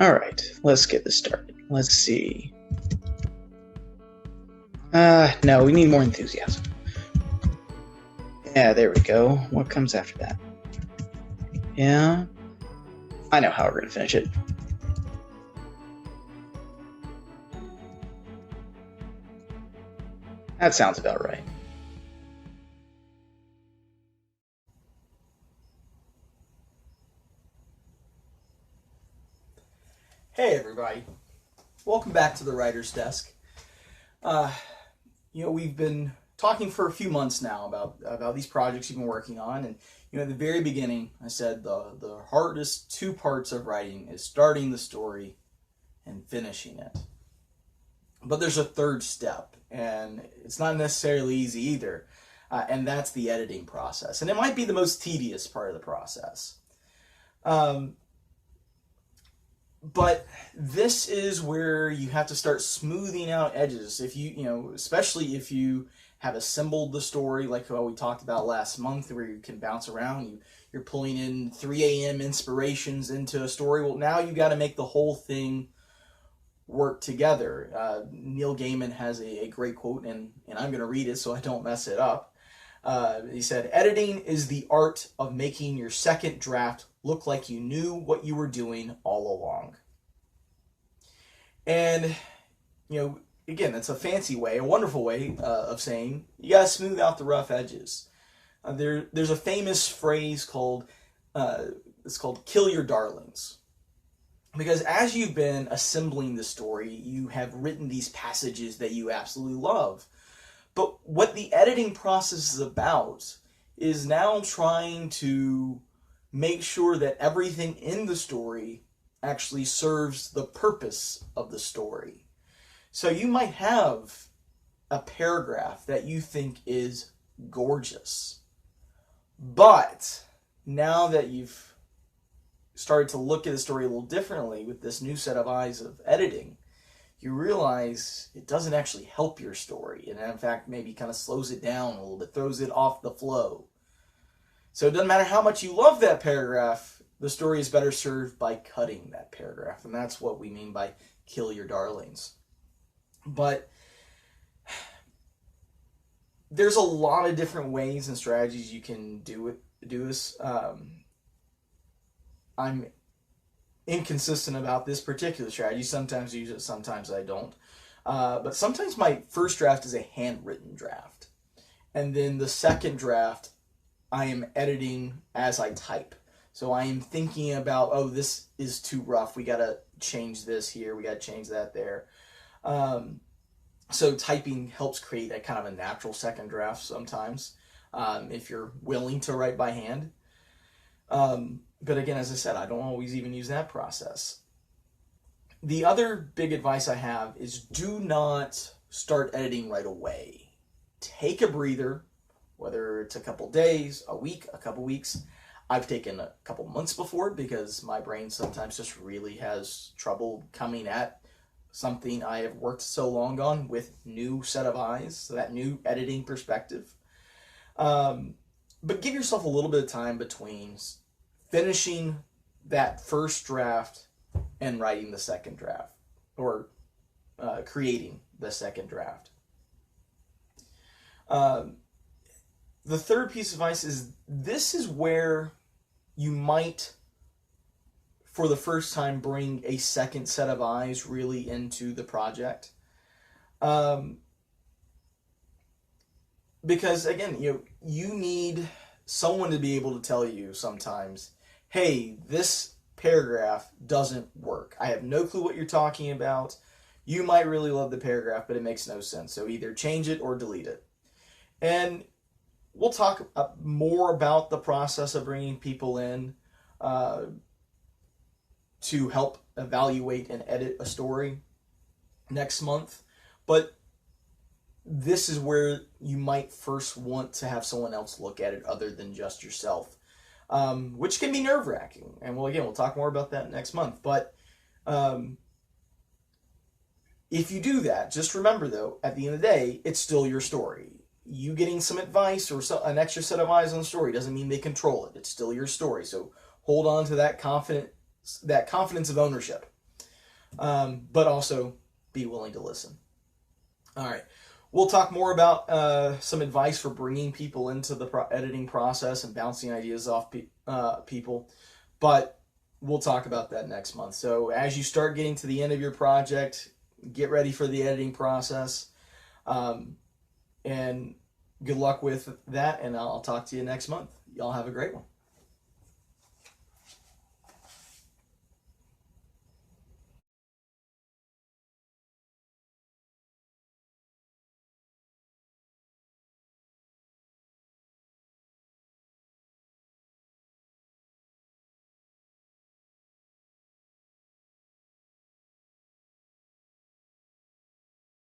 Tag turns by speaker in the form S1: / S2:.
S1: All right, let's get this started. Let's see. No, we need more enthusiasm. Yeah, there we go. What comes after that? Yeah, I know how we're going to finish it. That sounds about right.
S2: Hey everybody, welcome back to the Writer's Desk. We've been talking for a few months now about these projects you've been working on, and at the very beginning I said the hardest two parts of writing is starting the story and finishing it. But there's a third step, and it's not necessarily easy either, and that's the editing process, and it might be the most tedious part of the process. But this is where you have to start smoothing out edges. If especially if you have assembled the story like what we talked about last month, where you can bounce around, you're pulling in 3 a.m. inspirations into a story. Well, now you got to make the whole thing work together. Neil Gaiman has a great quote, and I'm going to read it so I don't mess it up. He said, "Editing is the art of making your second draft look like you knew what you were doing all along." And, again, that's a fancy way, a wonderful way of saying you got to smooth out the rough edges. There's a famous phrase called, it's called "kill your darlings." Because as you've been assembling the story, you have written these passages that you absolutely love. But what the editing process is about is now trying to make sure that everything in the story actually serves the purpose of the story. So you might have a paragraph that you think is gorgeous, but now that you've started to look at the story a little differently with this new set of eyes of editing, you realize it doesn't actually help your story, and in fact maybe kind of slows it down a little bit, throws it off the flow. So it doesn't matter how much you love that paragraph, the story is better served by cutting that paragraph, and that's what we mean by kill your darlings. But there's a lot of different ways and strategies you can do this. I'm inconsistent about this particular strategy. Sometimes I use it, sometimes I don't. But sometimes my first draft is a handwritten draft, and then the second draft I am editing as I type. So I am thinking about, oh, this is too rough. We got to change this here. We got to change that there. So typing helps create a kind of a natural second draft sometimes, if you're willing to write by hand. But again, as I said, I don't always even use that process. The other big advice I have is do not start editing right away. Take a breather, whether it's a couple days, a week, a couple weeks. I've taken a couple months before because my brain sometimes just really has trouble coming at something I have worked so long on with new set of eyes, so that new editing perspective. But give yourself a little bit of time between finishing that first draft and writing the second draft, or creating the second draft. The third piece of advice is this is where you might, for the first time, bring a second set of eyes really into the project. Because again, you need someone to be able to tell you sometimes, hey, this paragraph doesn't work. I have no clue what you're talking about. You might really love the paragraph, but it makes no sense. So either change it or delete it. And we'll talk more about the process of bringing people in to help evaluate and edit a story next month. But this is where you might first want to have someone else look at it other than just yourself, which can be nerve-wracking. And we'll talk more about that next month. But if you do that, just remember, though, at the end of the day, it's still your story. You getting some advice or an extra set of eyes on the story doesn't mean they control it. It's still your story. So hold on to that confidence of ownership. but also be willing to listen. All right. We'll talk more about some advice for bringing people into the editing process and bouncing ideas off people, but we'll talk about that next month. So as you start getting to the end of your project, get ready for the editing process, and good luck with that, and I'll talk to you next month. Y'all have a great one.